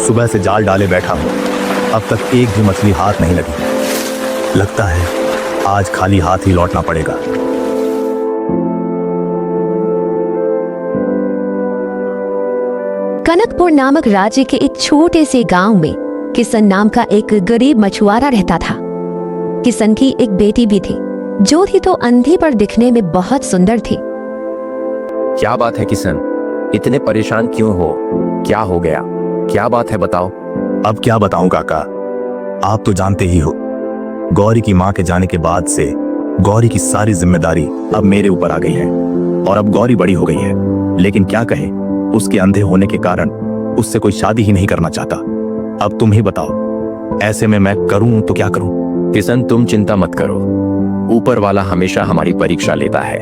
सुबह से जाल डाले बैठा हूँ, अब तक एक भी मछली हाथ नहीं लगी। लगता है आज खाली हाथ ही लौटना पड़ेगा। कनकपुर नामक राज्य के एक छोटे से गांव में किशन नाम का एक गरीब मछुआरा रहता था। किशन की एक बेटी भी थी, जो थी तो अंधी पर दिखने में बहुत सुंदर थी। क्या बात है किशन, इतने परेशान क्यों हो? क्या हो गया? क्या बात है बताओ। अब क्या बताऊं काका, आप तो जानते ही हो, गौरी की माँ के जाने के बाद से गौरी की सारी जिम्मेदारी अब मेरे ऊपर आ गई है। और अब गौरी बड़ी हो गई है, लेकिन क्या कहे, उसके अंधे होने के कारण उससे कोई शादी ही नहीं करना चाहता। अब तुम ही बताओ, ऐसे में मैं करूं तो क्या करूं? किशन तुम चिंता मत करो, ऊपर वाला हमेशा हमारी परीक्षा लेता है।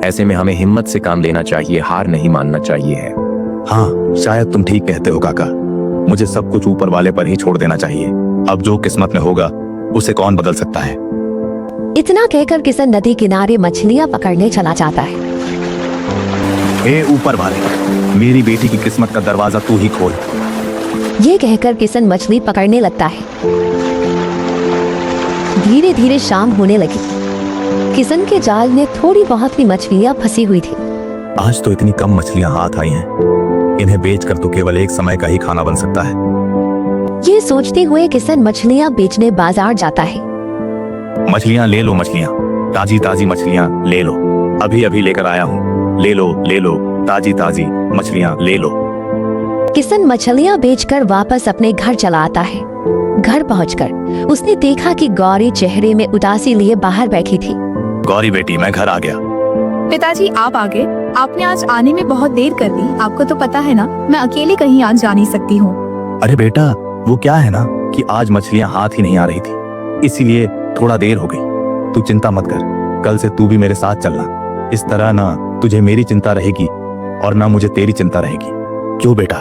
ऐसे में हमें हिम्मत से काम लेना चाहिए, हार नहीं मानना चाहिए है। हाँ, शायद तुम ठीक कहते हो काका, मुझे सब कुछ ऊपर वाले पर ही छोड़ देना चाहिए। अब जो किस्मत में होगा उसे कौन बदल सकता है। इतना कहकर किशन नदी किनारे मछलियां पकड़ने चला जाता है। ए ऊपर वाले, मेरी बेटी की किस्मत का दरवाजा तू ही खोल। ये कहकर किशन मछली पकड़ने लगता है। धीरे धीरे शाम होने लगी। किशन के जाल में थोड़ी बहुत ही मछलियां फंसी हुई थी। आज तो इतनी कम मछलियां हाथ आई हैं, इन्हें बेचकर तो केवल एक समय का ही खाना बन सकता है। ये सोचते हुए किशन मछलियां बेचने बाजार जाता है। मछलियां ले लो, मछलियां, ताजी ताजी मछलियां ले लो, अभी अभी लेकर आया हूँ, ले लो, ताजी ताजी मछलियां ले लो। किशन मछलियां बेचकर वापस अपने घर चला आता है। घर पहुंचकर उसने देखा कि गौरी चेहरे में उदासी लिए बाहर बैठी थी। गौरी बेटी, मैं घर आ गया। पिताजी आप आ गए? आपने आज आने में बहुत देर कर दी। आपको तो पता है ना, मैं अकेले कहीं आज जा नहीं सकती हूँ। अरे बेटा, वो क्या है ना कि आज मछलियां हाथ ही नहीं आ रही थी, इसीलिए थोड़ा देर हो गई। तू चिंता मत कर, कल से तू भी मेरे साथ चलना। इस तरह ना तुझे मेरी चिंता रहेगी और ना मुझे तेरी चिंता रहेगी। क्यों बेटा?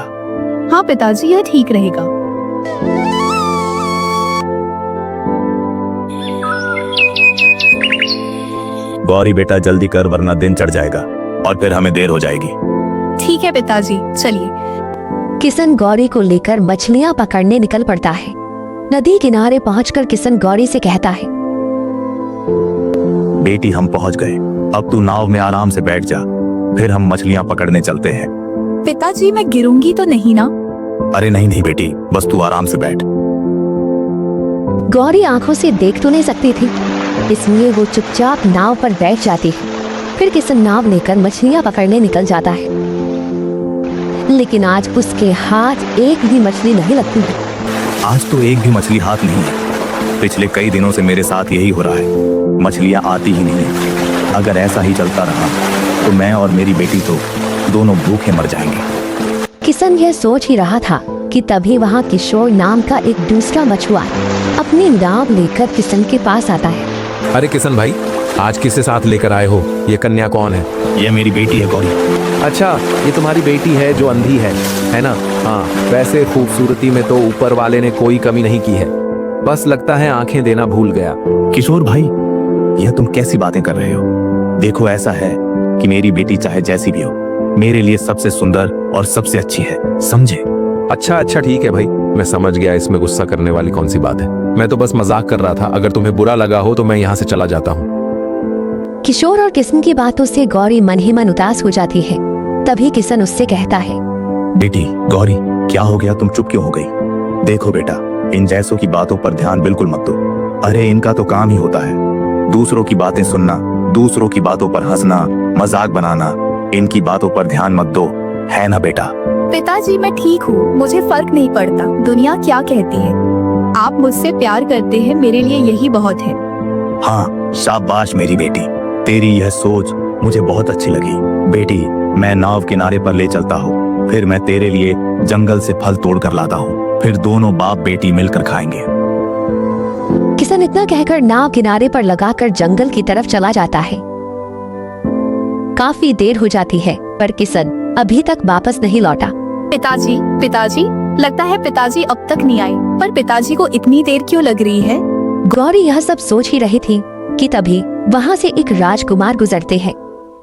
हाँ पिताजी, यह ठीक रहेगा। गौरी बेटा, जल्दी कर वरना दिन चढ़ जाएगा और फिर हमें देर हो जाएगी। ठीक है पिताजी, चलिए। किशन गौरी को लेकर मछलियां पकड़ने निकल पड़ता है। नदी किनारे पहुंचकर किशन गौरी से कहता है, बेटी हम पहुंच गए, अब तू नाव में आराम से बैठ जा, फिर हम मछलियां पकड़ने चलते हैं। पिताजी मैं गिरूंगी तो नहीं ना? अरे नहीं नहीं बेटी, बस तू आराम से बैठ। गौरी आंखों से देख तो नहीं सकती थी, इसलिए वो चुपचाप नाव पर बैठ जाती है। फिर किशन नाव लेकर मछलियां पकड़ने निकल जाता है, लेकिन आज उसके हाथ एक भी मछली नहीं लगती है। आज तो एक भी मछली हाथ नहीं है। पिछले कई दिनों से मेरे साथ यही हो रहा है, मछलियां आती ही नहीं है। अगर ऐसा ही चलता रहा तो मैं और मेरी बेटी तो दोनों भूखे मर जाएंगे। किशन यह सोच ही रहा था कि तभी वहाँ किशोर नाम का एक दूसरा मछुआरा अपनी नाव लेकर किशन के पास आता है। अरे किशन भाई, आज किसके साथ लेकर आए हो? ये कन्या कौन है? ये मेरी बेटी है गौरी। अच्छा, ये तुम्हारी बेटी है जो अंधी है ना? हाँ, वैसे खूबसूरती में तो ऊपर वाले ने कोई कमी नहीं की है, बस लगता है आंखें देना भूल गया। किशोर भाई, यह तुम कैसी बातें कर रहे हो? देखो, ऐसा है कि मेरी बेटी चाहे जैसी भी हो, मेरे लिए सबसे सुंदर और सबसे अच्छी है, समझे? अच्छा ठीक है भाई, मैं समझ गया, इसमें गुस्सा करने वाली कौन सी बात है। मैं तो बस मजाक कर रहा था, अगर तुम्हें बुरा लगा हो तो मैं यहाँ से चला जाता हूँ। किशोर और किशन की बातों से गौरी मन ही मन उदास हो जाती है। तभी किशन उससे कहता है, बेटी गौरी, क्या हो गया, तुम चुप क्यों हो गई? देखो बेटा, इन जैसों की बातों पर ध्यान बिल्कुल मत दो। अरे इनका तो काम ही होता है दूसरों की बातें सुनना, दूसरों की बातों पर हंसना, मजाक बनाना। इनकी बातों पर ध्यान मत दो, है ना बेटा? पिताजी मैं ठीक हूँ, मुझे फर्क नहीं पड़ता दुनिया क्या कहती है। आप मुझसे प्यार करते हैं, मेरे लिए यही बहुत है। हाँ, शाबाश मेरी बेटी, तेरी यह सोच मुझे बहुत अच्छी लगी। बेटी, मैं नाव किनारे पर ले चलता हूँ, फिर मैं तेरे लिए जंगल से फल तोड़ कर लाता हूँ, फिर दोनों बाप बेटी मिलकर खाएंगे। किशन इतना कहकर नाव किनारे पर लगाकर जंगल की तरफ चला जाता है। काफी देर हो जाती है, पर किशन अभी तक वापस नहीं लौटा। पिताजी, लगता है पिताजी अब तक नहीं आए। पर पिताजी को इतनी देर क्यों लग रही है? गौरी यह सब सोच ही रही थी कि तभी वहाँ से एक राजकुमार गुजरते हैं।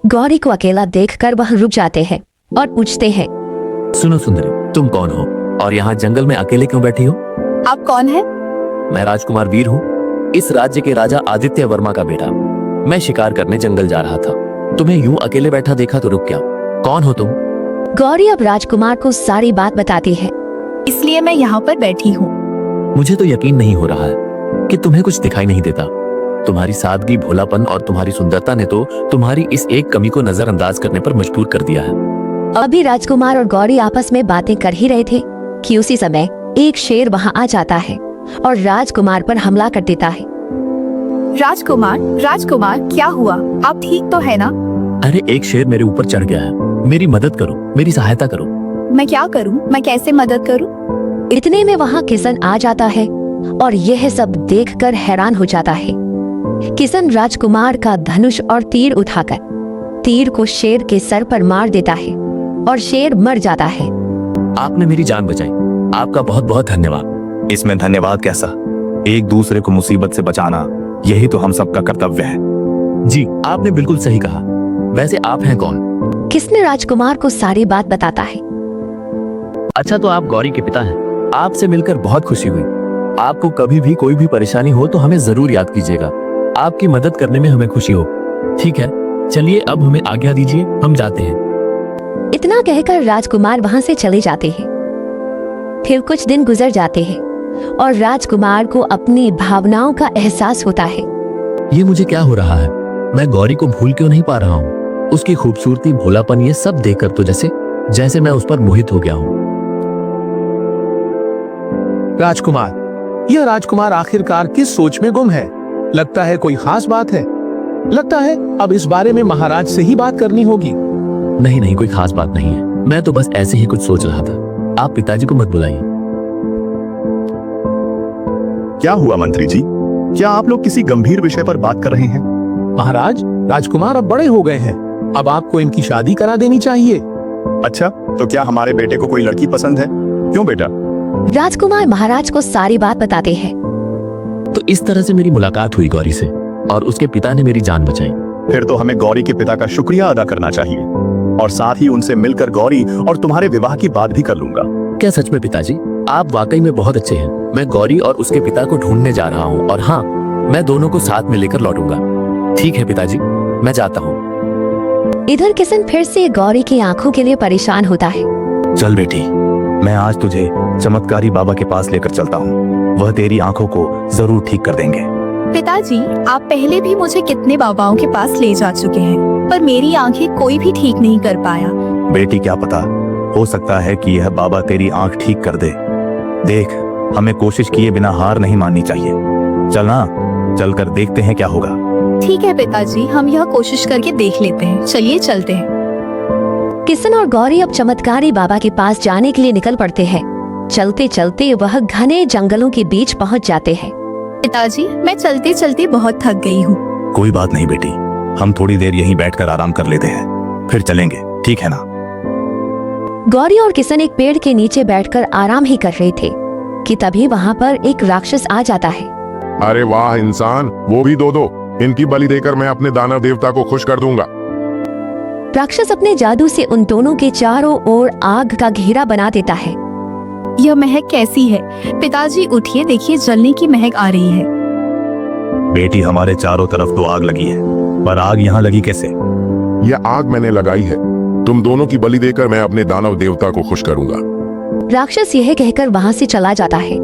गौरी को अकेला देखकर वह रुक जाते हैं और पूछते हैं, सुनो सुंदरी, तुम कौन हो? और यहाँ जंगल में अकेले क्यों बैठी हो? आप कौन है? मैं राजकुमार वीर हूँ, इस राज्य के राजा आदित्य वर्मा का बेटा। मैं शिकार करने जंगल जा रहा था, तुम्हें यूं अकेले बैठा देखा तो रुक गया। कौन हो तुम? गौरी अब राजकुमार को सारी बात बताती है। इसलिए मैं यहाँ पर बैठी हूँ। मुझे तो यकीन नहीं हो रहा है कि तुम्हें कुछ दिखाई नहीं देता। तुम्हारी सादगी, भोलापन और तुम्हारी सुंदरता ने तो तुम्हारी इस एक कमी को नजरअंदाज करने पर मजबूर कर दिया है। अभी राजकुमार और गौरी आपस में बातें कर ही रहे थे कि उसी समय एक शेर वहाँ आ जाता है और राजकुमार पर हमला कर देता है। राजकुमार, राजकुमार, क्या हुआ? आप ठीक तो है ना? अरे एक शेर मेरे ऊपर चढ़ गया है, मेरी मदद करो, मेरी सहायता करो। मैं क्या करूँ? मैं कैसे मदद करूँ? इतने में वहाँ किशन आ जाता है और यह सब देखकर हैरान हो जाता है। किशन राजकुमार का धनुष और तीर उठाकर तीर को शेर के सर पर मार देता है और शेर मर जाता है। आपने मेरी जान बचाई, आपका बहुत बहुत धन्यवाद। इसमें धन्यवाद कैसा? एक दूसरे को मुसीबत से बचाना यही तो हम सबका कर्तव्य है। जी, आपने बिल्कुल सही कहा। वैसे आप हैं कौन? किशन राजकुमार को सारी बात बताता है। अच्छा, तो आप गौरी के पिता हैं। आपसे मिलकर बहुत खुशी हुई। आपको कभी भी कोई भी परेशानी हो तो हमें जरूर याद कीजिएगा। आपकी मदद करने में हमें खुशी हो। ठीक है, चलिए अब हमें आज्ञा दीजिए, हम जाते हैं। इतना कहकर राजकुमार वहाँ से चले जाते हैं। फिर कुछ दिन गुजर जाते हैं और राजकुमार को अपनी भावनाओं का एहसास होता है। ये मुझे क्या हो रहा है? मैं गौरी को भूल क्यों नहीं पा रहा हूँ? उसकी खूबसूरती, भोलापन, ये सब देखकर तो जैसे मैं उस पर मोहित हो गया हूँ। राजकुमार, यह राजकुमार आखिरकार किस सोच में गुम है? लगता है कोई खास बात है। लगता है अब इस बारे में महाराज से ही बात करनी होगी। नहीं नहीं, कोई खास बात नहीं है। मैं तो बस ऐसे ही कुछ सोच रहा था। आप पिताजी को मत बुलाइए। क्या हुआ मंत्री जी? क्या आप लोग किसी गंभीर विषय पर बात कर रहे हैं? महाराज, राजकुमार अब बड़े हो गए हैं। अब आपको इनकी शादी करा देनी चाहिए। अच्छा, तो क्या हमारे बेटे को कोई लड़की पसंद है? क्यों बेटा? राजकुमार महाराज को सारी बात बताते हैं। तो इस तरह से मेरी मुलाकात हुई गौरी से और उसके पिता ने मेरी जान बचाई। फिर तो हमें गौरी के पिता का शुक्रिया अदा करना चाहिए और साथ ही उनसे मिलकर गौरी और तुम्हारे विवाह की बात भी कर लूंगा। क्या सच में पिताजी? आप वाकई में बहुत अच्छे हैं। मैं गौरी और उसके पिता को ढूंढने जा रहा हूँ और हाँ, मैं दोनों को साथ में लेकर लौटूंगा। ठीक है पिताजी, मैं जाता हूँ। इधर किशन फिर से गौरी की आंखों के लिए परेशान होता है। चल बेटी, मैं आज तुझे चमत्कारी बाबा के पास लेकर चलता हूँ। वह तेरी आंखों को जरूर ठीक कर देंगे। पिताजी, आप पहले भी मुझे कितने बाबाओं के पास ले जा चुके हैं, पर मेरी आंखें कोई भी ठीक नहीं कर पाया। बेटी क्या पता, हो सकता है कि यह बाबा तेरी आंख ठीक कर दे। देख, हमें कोशिश किए बिना हार नहीं माननी चाहिए। चलना, चलकर देखते हैं क्या होगा। ठीक है पिताजी, हम यह कोशिश करके देख लेते हैं। चलिए चलते हैं। किशन और गौरी अब चमत्कारी बाबा के पास जाने के लिए निकल पड़ते हैं। चलते चलते वह घने जंगलों के बीच पहुंच जाते हैं। पिताजी, मैं चलते चलते बहुत थक गई हूँ। कोई बात नहीं बेटी, हम थोड़ी देर यहीं बैठकर आराम कर लेते हैं, फिर चलेंगे, ठीक है ना? गौरी और किशन एक पेड़ के नीचे बैठकर आराम ही कर रहे थे कि तभी वहाँ पर एक राक्षस आ जाता है। अरे वाह इंसान, वो भी दो। इनकी बलि देकर मैं अपने दानव देवता को खुश कर दूंगा। राक्षस अपने जादू से उन दोनों के चारों ओर आग का घेरा बना देता है। यह महक कैसी है? पिताजी उठिए, देखिए जलने की महक आ रही है। बेटी, हमारे चारों तरफ तो आग लगी है, पर आग यहाँ लगी कैसे? यह आग मैंने लगाई है। तुम दोनों की बलि देकर मैं अपने दानव देवता को खुश करूंगा। राक्षस यह कहकर वहाँ से चला जाता है।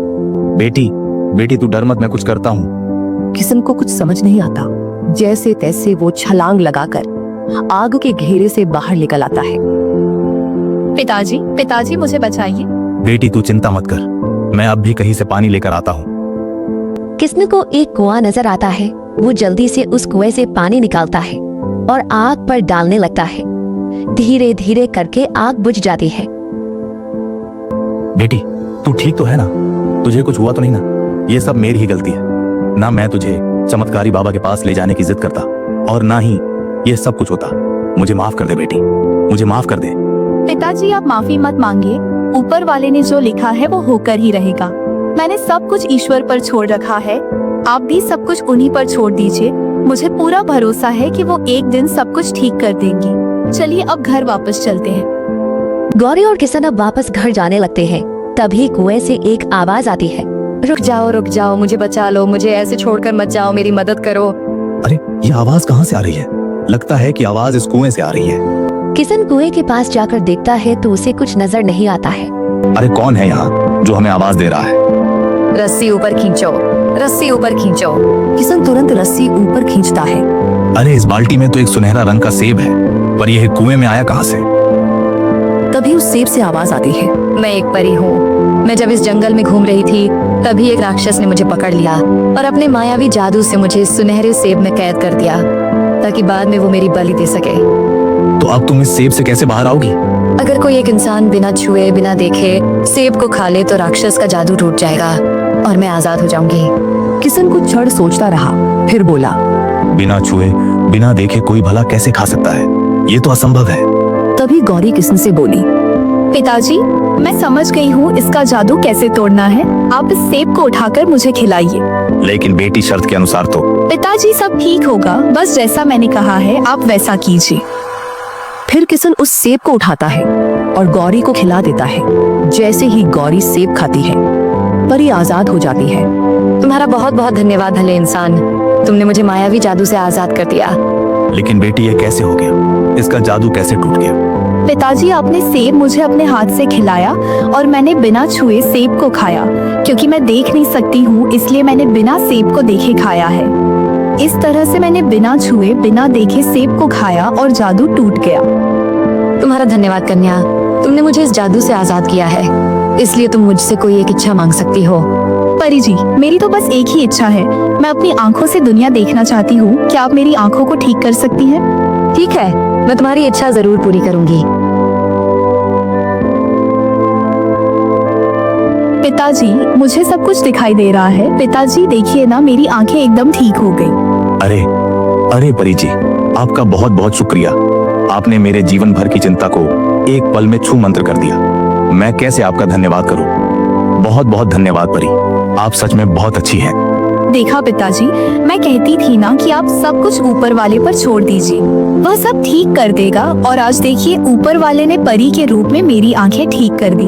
बेटी तू डर मत, मैं कुछ करता हूँ। किशन को कुछ समझ नहीं आता। जैसे तैसे वो छलांग लगाकर आग के घेरे से बाहर निकल आता है। पिताजी मुझे बचाइए। बेटी तू चिंता मत कर, मैं अब भी कहीं से पानी लेकर आता हूँ। किशन को एक कुआं नजर आता है। वो जल्दी से उस कुएं से पानी निकालता है और आग पर डालने लगता है। धीरे धीरे करके आग बुझ जाती है। बेटी तू ठीक तो है ना? तुझे कुछ हुआ तो नहीं ना? ये सब मेरी ही गलती है ना। मैं तुझे चमत्कारी बाबा के पास ले जाने की जिद करता और ना ही ये सब कुछ होता। मुझे माफ कर दे बेटी, मुझे माफ कर दे। पिताजी, आप माफी मत मांगिए। ऊपर वाले ने जो लिखा है वो होकर ही रहेगा। मैंने सब कुछ ईश्वर पर छोड़ रखा है। आप भी सब कुछ उन्हीं पर छोड़ दीजिए। मुझे पूरा भरोसा है कि वो एक दिन सब कुछ ठीक कर देंगी। चलिए अब घर वापस चलते हैं। गौरी और किशन अब वापस घर जाने लगते हैं। तभी कुएं से एक आवाज आती है। रुक जाओ, मुझे बचा लो, मुझे ऐसे छोड़कर मत जाओ, मेरी मदद करो। अरे ये आवाज कहाँ से आ रही है? लगता है कि आवाज इस कुएं से आ रही है। किशन कुएं के पास जाकर देखता है तो उसे कुछ नजर नहीं आता है। अरे कौन है यहाँ जो हमें आवाज दे रहा है? रस्सी ऊपर खींचो, रस्सी ऊपर खींचो। किशन तुरंत रस्सी ऊपर खींचता है। अरे इस बाल्टी में तो एक सुनहरा रंग का सेब है, पर यह कुएं में आया कहाँ से? तभी उस सेब से आवाज आती है। मैं एक परी हूँ। मैं जब इस जंगल में घूम रही थी तभी एक राक्षस ने मुझे पकड़ लिया और अपने मायावी जादू से मुझे इस सुनहरे सेब में कैद कर दिया ताकि बाद में वो मेरी बलि दे सके। तो अब तुम इस सेब से कैसे बाहर आओगी? अगर कोई एक इंसान बिना छुए बिना देखे सेब को खा ले तो राक्षस का जादू टूट जाएगा और मैं आजाद हो जाऊंगी। किशन कुछ क्षण सोचता रहा, फिर बोला, बिना छुए बिना देखे कोई भला कैसे खा सकता है? ये तो असंभव है। तभी गौरी किशन से बोली, पिताजी, मैं समझ गई हूँ इसका जादू कैसे तोड़ना है। आप इस सेब को उठाकर मुझे खिलाइए। लेकिन बेटी शर्त के अनुसार तो। पिताजी सब ठीक होगा, बस जैसा मैंने कहा है आप वैसा कीजिए। फिर किशन उस सेब को उठाता है और गौरी को खिला देता है। जैसे ही गौरी सेब खाती है परी आजाद हो जाती है। तुम्हारा बहुत बहुत धन्यवाद भले इंसान, तुमने मुझे मायावी जादू से आजाद कर दिया। लेकिन बेटी ये कैसे हो गया? इसका जादू कैसे टूट गया? पिताजी, आपने सेब मुझे अपने हाथ से खिलाया और मैंने बिना छुए सेब को खाया। क्योंकि मैं देख नहीं सकती हूँ इसलिए मैंने बिना सेब को देखे खाया है। इस तरह से मैंने बिना छुए बिना देखे सेब को खाया और जादू टूट गया। तुम्हारा धन्यवाद कन्या, तुमने मुझे इस जादू से आजाद किया है, इसलिए तुम मुझसे कोई एक इच्छा मांग सकती हो। परी जी, मेरी तो बस एक ही इच्छा है। मैं अपनी आंखों से दुनिया देखना चाहती हूँ। क्या आप मेरी आंखों को ठीक कर सकती हैं? ठीक है, मैं तुम्हारी इच्छा जरूर पूरी करूंगी। पिताजी, मुझे सब कुछ दिखाई दे रहा है। पिताजी देखिए ना, मेरी आंखें एकदम ठीक हो गई। अरे अरे परी जी, आपका बहुत बहुत शुक्रिया। आपने मेरे जीवन भर की चिंता को एक पल में छू मंत्र कर दिया। मैं कैसे आपका धन्यवाद करूं? बहुत बहुत धन्यवाद परी, आप सच में बहुत अच्छी हैं। देखा पिताजी, मैं कहती थी ना कि आप सब कुछ ऊपर वाले पर छोड़ दीजिए, वह सब ठीक कर देगा। और आज देखिए, ऊपर वाले ने परी के रूप में मेरी आंखें ठीक कर दी।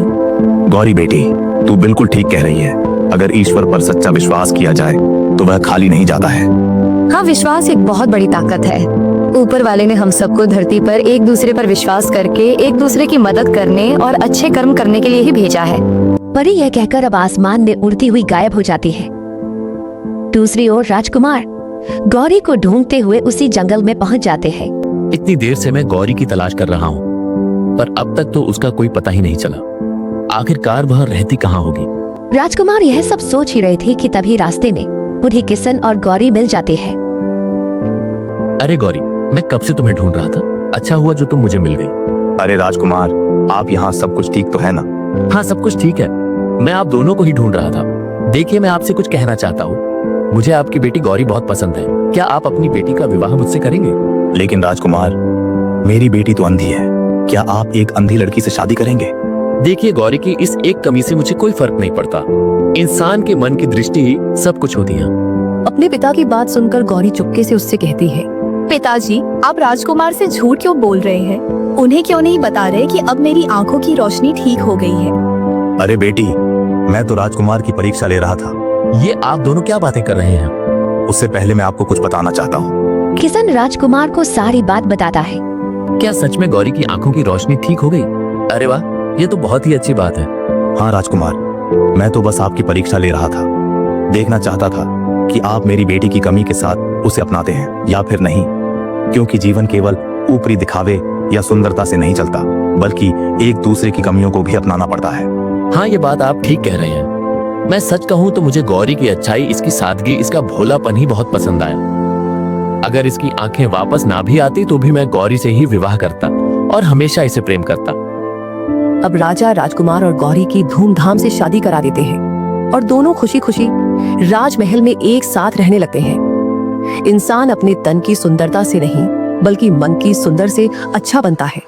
गौरी बेटी, तू बिल्कुल ठीक कह रही है। अगर ईश्वर पर सच्चा विश्वास किया जाए तो वह खाली नहीं जाता है। हाँ, विश्वास एक बहुत बड़ी ताकत है। ऊपर वाले ने हम सबको धरती पर एक दूसरे पर विश्वास करके एक दूसरे की मदद करने और अच्छे कर्म करने के लिए ही भेजा है। परी यह कहकर अब आसमान में उड़ती हुई गायब हो जाती है। दूसरी ओर राजकुमार गौरी को ढूंढते हुए उसी जंगल में पहुंच जाते हैं। इतनी देर से मैं गौरी की तलाश कर रहा हूँ, पर अब तक तो उसका कोई पता ही नहीं चला। आखिरकार वह रहती कहाँ होगी? राजकुमार यह सब सोच ही रहे थे कि तभी रास्ते में उन्हें किशन और गौरी मिल जाते हैं। अरे गौरी, मैं कब से तुम्हें ढूंढ रहा था। अच्छा हुआ जो तुम मुझे मिल गई। अरे राजकुमार, आप यहाँ सब कुछ ठीक तो है ना? हाँ, सब कुछ ठीक है। मैं आप दोनों को ही ढूंढ रहा था। देखिए, मैं आपसे कुछ कहना चाहता हूँ। मुझे आपकी बेटी गौरी बहुत पसंद है। क्या आप अपनी बेटी का विवाह मुझसे करेंगे? लेकिन राजकुमार, मेरी बेटी तो अंधी है। क्या आप एक अंधी लड़की से शादी करेंगे? देखिए गौरी की इस एक कमी से मुझे कोई फर्क नहीं पड़ता। इंसान के मन की दृष्टि ही सब कुछ होती है। अपने पिता की बात सुनकर गौरी चुपके से उससे कहती है, पिताजी, आप राजकुमार से झूठ क्यों बोल रहे हैं? उन्हें क्यों नहीं बता रहे कि अब मेरी आंखों की रोशनी ठीक हो गई है? अरे बेटी, मैं तो राजकुमार की परीक्षा ले रहा था। ये आप दोनों क्या बातें कर रहे हैं? उससे पहले मैं आपको कुछ बताना चाहता हूँ। किशन राजकुमार को सारी बात बताता है। क्या सच में गौरी की आंखों की रोशनी ठीक हो गई? अरे वाह, ये तो बहुत ही अच्छी बात है। हाँ राजकुमार, मैं तो बस आपकी परीक्षा ले रहा था। देखना चाहता था कि आप मेरी बेटी की कमी के साथ उसे अपनाते हैं या फिर नहीं, क्योंकि जीवन केवल ऊपरी दिखावे या सुंदरता से नहीं चलता, बल्कि एक दूसरे की कमियों को भी अपनाना पड़ता है। हाँ, ये बात आप ठीक कह रहे हैं। मैं सच कहूँ तो मुझे गौरी की अच्छाई, इसकी सादगी, इसका भोलापन ही बहुत पसंद आया। अगर इसकी आंखें वापस ना भी आती तो भी मैं गौरी से ही विवाह करता और हमेशा इसे प्रेम करता। अब राजा राजकुमार और गौरी की धूमधाम से शादी करा देते हैं और दोनों खुशी खुशी राजमहल में एक साथ रहने लगते हैं। इंसान अपने तन की सुंदरता से नहीं बल्कि मन की सुंदर से अच्छा बनता है।